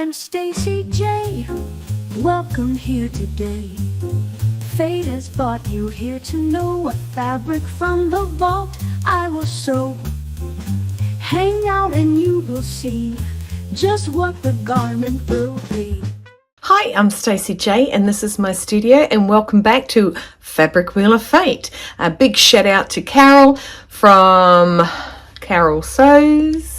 I'm Stacey J. Welcome here today. Fate has brought you here to know what fabric from the vault I will sew. Hang out and you will see just what the garment will be. Hi, I'm Stacey J and this is my studio, and welcome back to Fabric Wheel of Fate. A big shout out to Carol from Carol Sews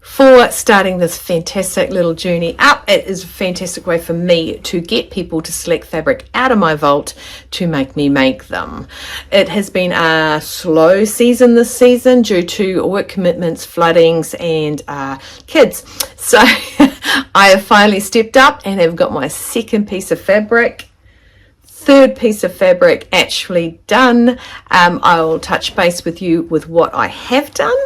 for starting this fantastic little journey up. It is a fantastic way for me to get people to select fabric out of my vault to make me make them. It has been a slow season this season due to work commitments, floodings and kids. So I have finally stepped up and have got my second piece of fabric, third piece of fabric actually done. I will touch base with you with what I have done.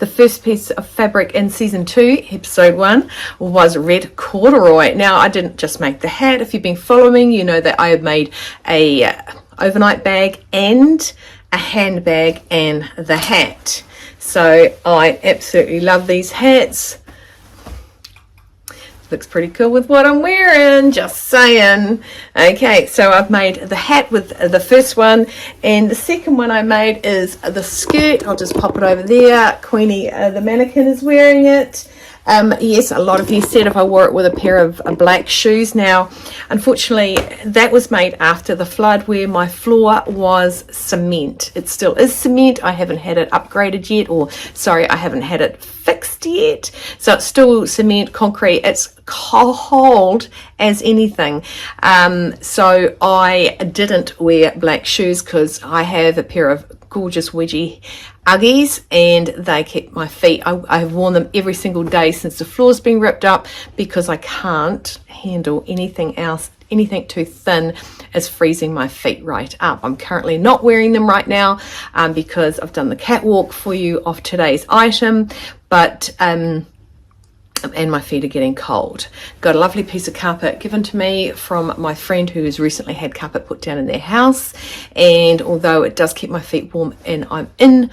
The first piece of fabric in season 2, episode 1, was red corduroy. Now, I didn't just make the hat. If you've been following, you know that I have made a overnight bag and a handbag and the hat. So I absolutely love these hats. Looks pretty cool with what I'm wearing, just saying. Okay, so I've made the hat with the first one, and the second one I made is the skirt. I'll just pop it over there. Queenie, the mannequin, is wearing it. Yes, a lot of you said if I wore it with a pair of black shoes. Now, unfortunately, that was made after the flood where my floor was cement. It still is cement. I haven't had it upgraded yet, or sorry, I haven't had it fixed yet. So it's still cement, concrete. It's cold as anything. So I didn't wear black shoes because I have a pair of gorgeous wedgie Uggies and they keep my feet. I have worn them every single day since the floor's been ripped up because I can't handle anything else. Anything too thin is freezing my feet right up. I'm currently not wearing them right now because I've done the catwalk for you of today's item, but and my feet are getting cold. Got a lovely piece of carpet given to me from my friend who has recently had carpet put down in their house, and although it does keep my feet warm and I'm in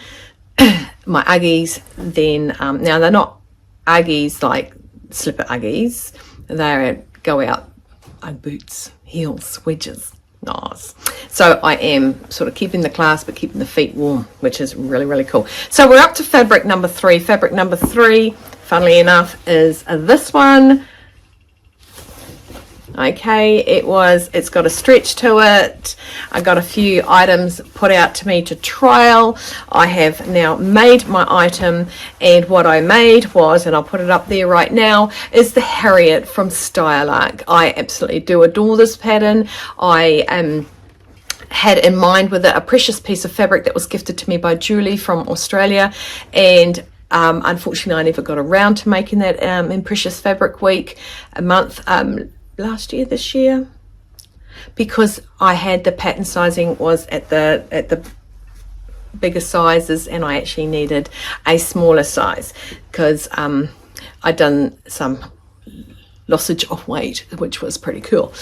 my Uggies, then now they're not Uggies like slipper Uggies, they go out boots, heels, wedges. Nice. So I am sort of keeping the class but keeping the feet warm, which is really, really cool. So we're up to fabric number 3. Fabric number 3, funnily enough, is this one. Okay, it's got a stretch to it. I got a few items put out to me to trial. I have now made my item, and what I made was, and I'll put it up there right now, is the Harriet from StyleArc. I absolutely do adore this pattern. I had in mind with it a precious piece of fabric that was gifted to me by Julie from Australia, and unfortunately I never got around to making that in Precious Fabric Week month this year, because I had the pattern sizing was at the bigger sizes and I actually needed a smaller size because I'd done some lossage of weight, which was pretty cool.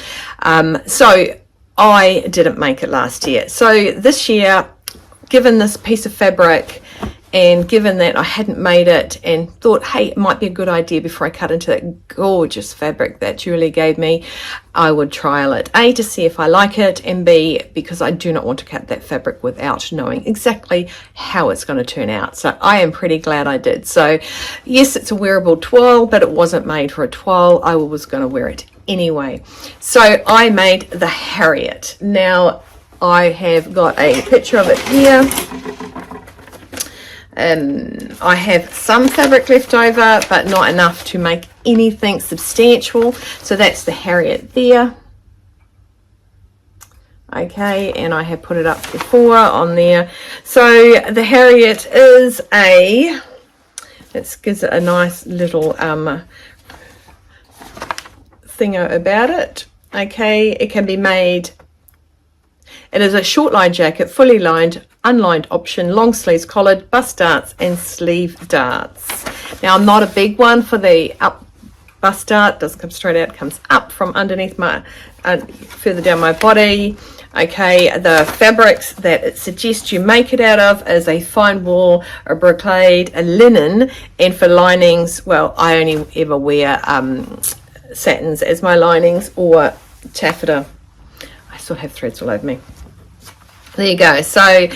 So I didn't make it last year. So this year, given this piece of fabric and given that I hadn't made it and thought, hey, it might be a good idea before I cut into that gorgeous fabric that Julie gave me, I would trial it. A, to see if I like it, and B, because I do not want to cut that fabric without knowing exactly how it's going to turn out. So I am pretty glad I did. So yes, it's a wearable toile, but it wasn't made for a toile. I was going to wear it anyway. So I made the Harriet. Now I have got a picture of it here. I have some fabric left over, but not enough to make anything substantial. So that's the Harriet there. Okay, and I have put it up before on there. So the Harriet is it gives it a nice little thingo about it. Okay, it can be made. It is a short line jacket, fully lined, unlined option, long sleeves, collared, bust darts and sleeve darts. Now I'm not a big one for the up bust dart, doesn't come straight out, it comes up from underneath my further down my body. Okay, the fabrics that it suggests you make it out of is a fine wool, a brocade, a linen, and for linings, well, I only ever wear satins as my linings or taffeta. I still have threads all over me. There you go. So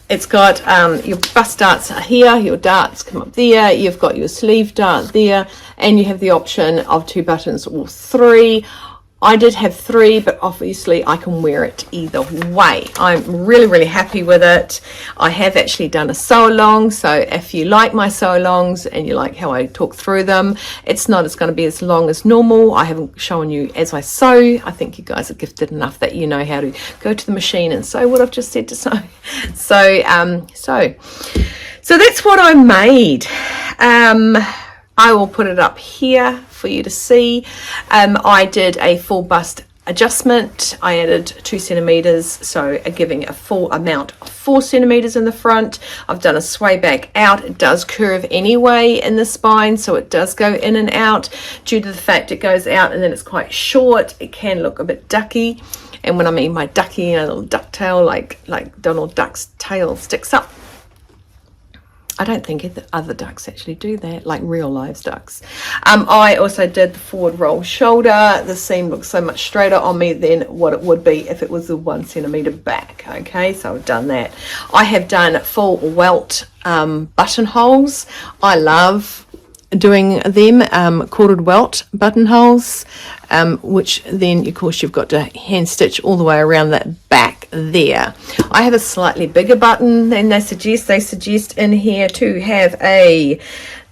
it's got your bust darts here, your darts come up there, you've got your sleeve dart there, and you have the option of 2 buttons or 3. I did have 3, but obviously I can wear it either way. I'm really, really happy with it. I have actually done a sew along, so if you like my sew alongs and you like how I talk through them, it's going to be as long as normal. I haven't shown you as I sew. I think you guys are gifted enough that you know how to go to the machine and sew what I've just said to sew. So that's what I made. I will put it up here for you to see. I did a full bust adjustment. I added 2 centimeters, so giving a full amount of 4 centimeters in the front. I've done a sway back out. It does curve anyway in the spine, so it does go in and out. Due to the fact it goes out and then it's quite short, it can look a bit ducky. And when I mean by ducky, a little duck tail, like Donald Duck's tail sticks up. I don't think other ducks actually do that, like real live ducks. I also did the forward roll shoulder. The seam looks so much straighter on me than what it would be if it was the 1 centimeter back. Okay, so I've done that. I have done full welt buttonholes. I love doing them, corded welt buttonholes, which then of course you've got to hand stitch all the way around that back there. I have a slightly bigger button than they suggest. They suggest in here to have a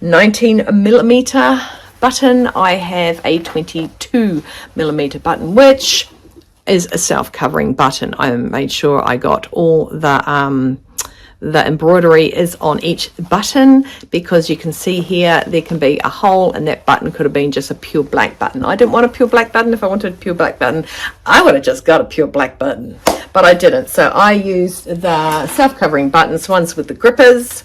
19 millimeter button. I have a 22 millimeter button, which is a self-covering button. I made sure I got all the embroidery is on each button, because you can see here there can be a hole, and that button could have been just a pure black button. I didn't want a pure black button. If I wanted a pure black button, I would have just got a pure black button, but I didn't. So I used the self-covering buttons, ones with the grippers,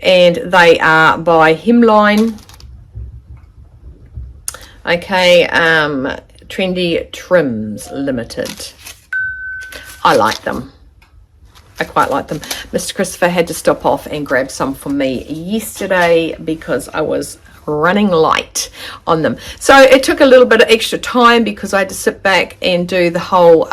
and they are by Hemline. Okay, Trendy Trims Limited. I like them. I quite like them. Mr. Christopher had to stop off and grab some for me yesterday because I was running light on them. So it took a little bit of extra time because I had to sit back and do the whole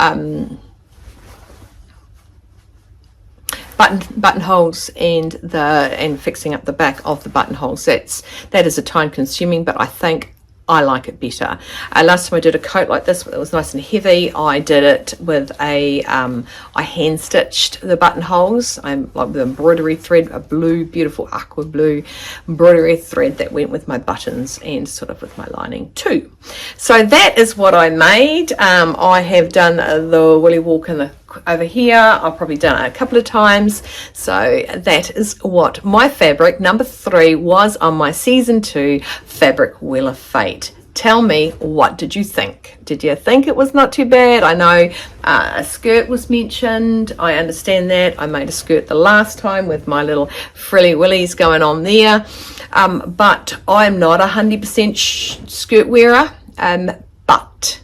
buttonholes and fixing up the back of the buttonholes. That is a time consuming, but I think I like it better. Last time I did a coat like this, it was nice and heavy. I did it with I hand stitched the buttonholes. I'm like with embroidery thread, a blue, beautiful aqua blue embroidery thread that went with my buttons and sort of with my lining too. So that is what I made. I have done the Willy Walk in the over here. I've probably done it a couple of times. So that is what my fabric number 3 was on my season 2 fabric Wheel of Fate. Tell me, what did you think? Did you think it was not too bad? I know a skirt was mentioned. I understand that. I made a skirt the last time with my little frilly willies going on there. But I'm not 100% skirt wearer. But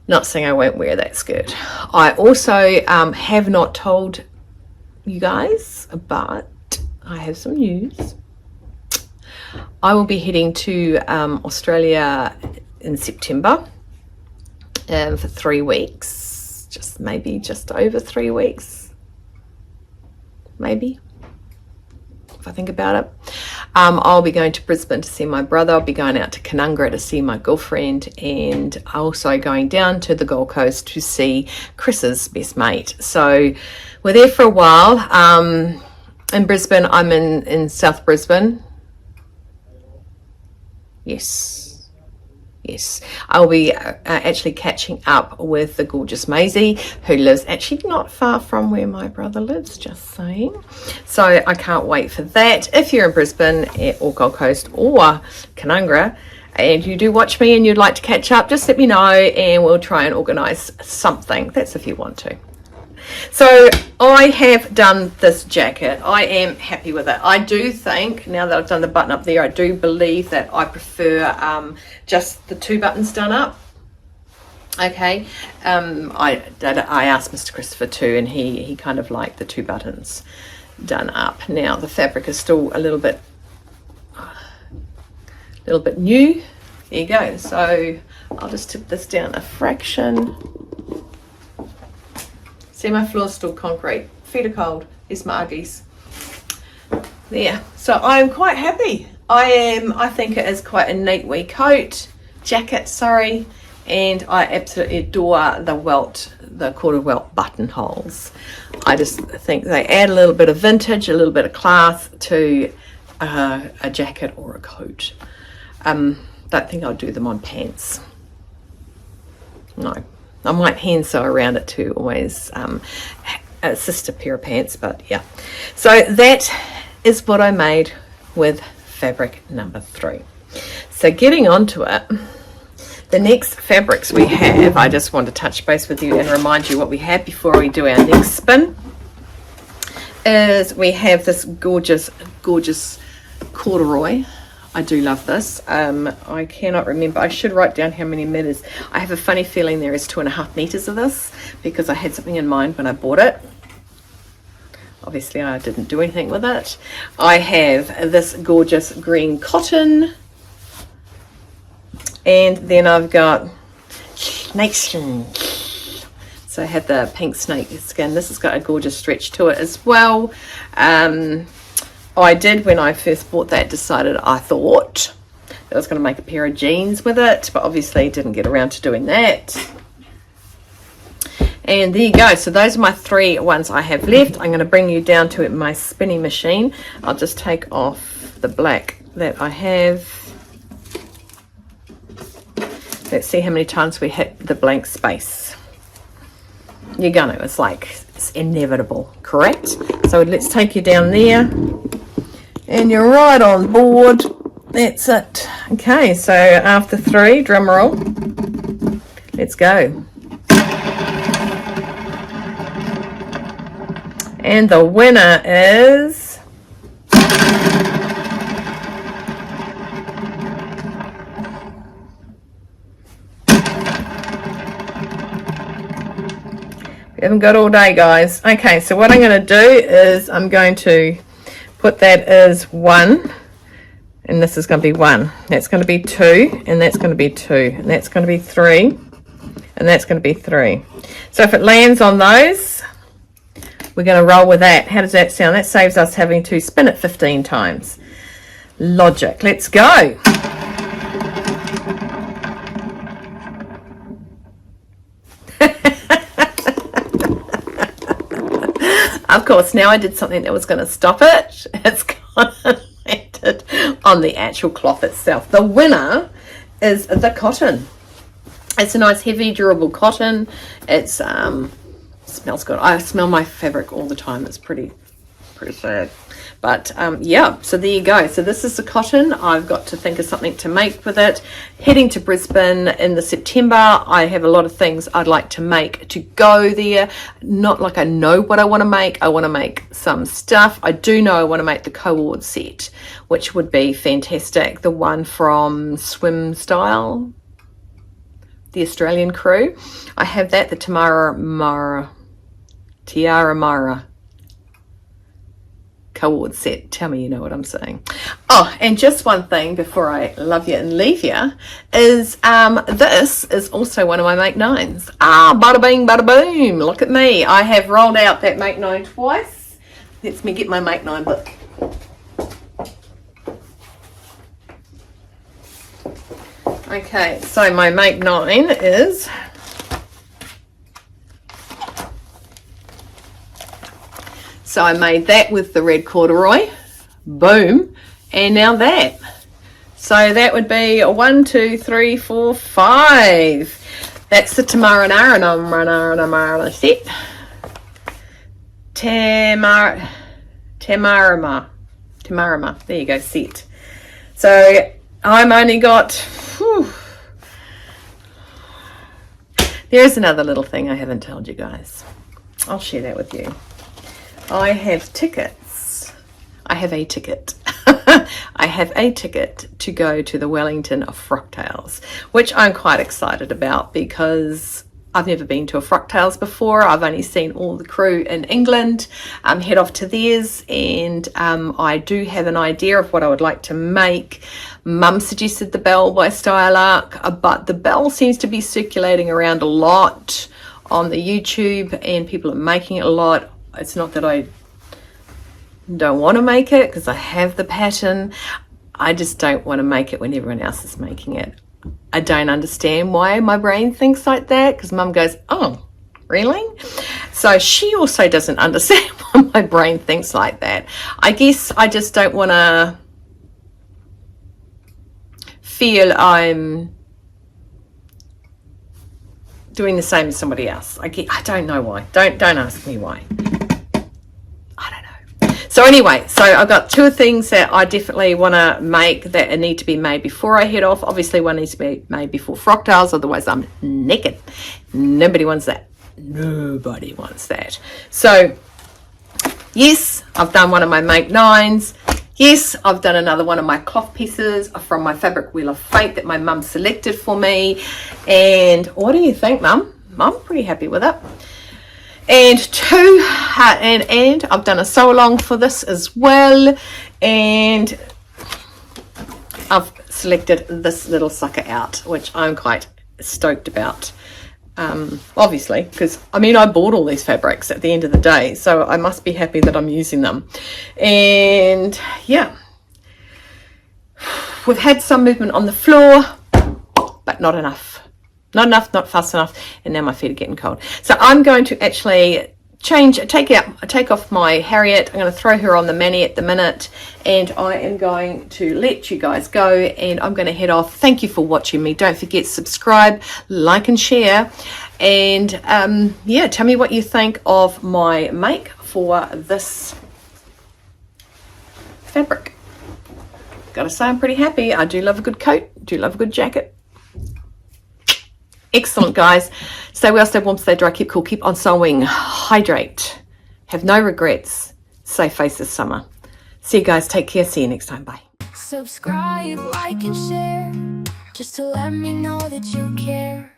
not saying I won't wear that skirt. I also have not told you guys, but I have some news. I will be heading to Australia in September for 3 weeks, maybe just over 3 weeks, maybe, if I think about it. I'll be going to Brisbane to see my brother. I'll be going out to Canungra to see my girlfriend, and also going down to the Gold Coast to see Chris's best mate. So we're there for a while. In Brisbane, I'm in South Brisbane. Yes, I'll be actually catching up with the gorgeous Maisie, who lives actually not far from where my brother lives, just saying. So I can't wait for that. If you're in Brisbane or Gold Coast or Canungra and you do watch me and you'd like to catch up, just let me know and we'll try and organise something. That's if you want to. So I have done this jacket. I am happy with it. I do think, now that I've done the button up there, I do believe that I prefer just the 2 buttons done up. Okay, I asked Mr. Christopher too, and he kind of liked the 2 buttons done up. Now the fabric is still a little bit new. There you go. So I'll just tip this down a fraction. See, my floor's still concrete. Feet are cold. There's my Uggies. There. So I'm quite happy. I think it is quite a neat wee jacket, sorry. And I absolutely adore the quarter welt buttonholes. I just think they add a little bit of vintage, a little bit of class to a jacket or a coat. Don't think I'll do them on pants. No, I might hand sew around it to always assist a pair of pants, but yeah. So that is what I made with fabric number 3. So getting on to it, the next fabrics we have, I just want to touch base with you and remind you what we have before we do our next spin, is we have this gorgeous corduroy. I do love this. I cannot remember. I should write down how many meters. I have a funny feeling there is 2.5 meters of this because I had something in mind when I bought it. Obviously, I didn't do anything with it. I have this gorgeous green cotton. And then I've got snake skin. So I have the pink snake skin. This has got a gorgeous stretch to it as well. I did, when I first bought that, decided I thought that I was going to make a pair of jeans with it, but obviously didn't get around to doing that. And there you go. So those are my 3 ones I have left. I'm going to bring you down to my spinning machine. I'll just take off the black that I have. Let's see how many times we hit the blank space. You're gonna, it's inevitable, correct? So let's take you down there. And you're right on board. That's it. Okay, so after 3, drum roll. Let's go. And the winner is... we haven't got all day, guys. Okay, so what I'm going to do is I'm going to put that as 1, and this is going to be 1. That's going to be 2, and that's going to be 2, and that's going to be 3, and that's going to be 3. So if it lands on those, we're going to roll with that. How does that sound? That saves us having to spin it 15 times. Logic. Let's go. Of course, now I did something that was going to stop it. It's kind of landed on the actual cloth itself. The winner is the cotton. It's a nice, heavy, durable cotton. It's smells good. I smell my fabric all the time. It's pretty sad. But yeah, so there you go. So this is the cotton. I've got to think of something to make with it. Heading to Brisbane in the September. I have a lot of things I'd like to make to go there. Not like I know what I want to make. I want to make some stuff. I do know I want to make the co-ord set, which would be fantastic. The one from Swim Style, the Australian crew. I have that, the Tiara Mara co-ord set. Tell me you know what I'm saying. Oh, and just one thing before I love you and leave you is this is also one of my Make 9s. Bada bing, bada boom. Look at me. I have rolled out that Make 9 twice. Let me get my Make 9 book. Okay, so my Make 9 is... So I made that with the red corduroy, boom, and now that. So that would be a 1, 2, 3, 4, 5. That's the Tamarama set. Tamarama, there you go, set. So I'm only got, there's another little thing I haven't told you guys. I'll share that with you. I have tickets. I have a ticket. I have a ticket to go to the Wellington Frocktails, which I'm quite excited about because I've never been to a Frocktails before. I've only seen all the crew in England head off to theirs, and I do have an idea of what I would like to make. Mum suggested the bell by StyleArc, but the bell seems to be circulating around a lot on the YouTube and people are making it a lot. It's not that I don't want to make it because I have the pattern. I just don't want to make it when everyone else is making it. I don't understand why my brain thinks like that, because Mum goes, oh, really? So she also doesn't understand why my brain thinks like that. I guess I just don't want to feel I'm doing the same as somebody else. I don't know why. Don't ask me why. So anyway, so I've got two things that I definitely want to make that need to be made before I head off. Obviously, one needs to be made before Frocktails, otherwise I'm naked. Nobody wants that. Nobody wants that. So, yes, I've done one of my Make 9s. Yes, I've done another one of my cloth pieces from my Fabric Wheel of Fate that my mum selected for me. And what do you think, Mum? I'm pretty happy with it. And and I've done a sew along for this as well, and I've selected this little sucker out, which I'm quite stoked about, obviously, because I mean I bought all these fabrics at the end of the day, so I must be happy that I'm using them. And yeah, we've had some movement on the floor, but not enough. Not enough, not fast enough, and now my feet are getting cold. So I'm going to actually take off my Harriet. I'm going to throw her on the mani at the minute, and I am going to let you guys go, and I'm going to head off. Thank you for watching me. Don't forget, subscribe, like, and share. And yeah, tell me what you think of my make for this fabric. Gotta say, I'm pretty happy. I do love a good coat, do love a good jacket. Excellent, guys. Stay well, stay warm, stay dry, keep cool, keep on sewing, hydrate, have no regrets, save face this summer. See you guys, take care, see you next time, bye. Subscribe, like, and share, just to let me know that you care.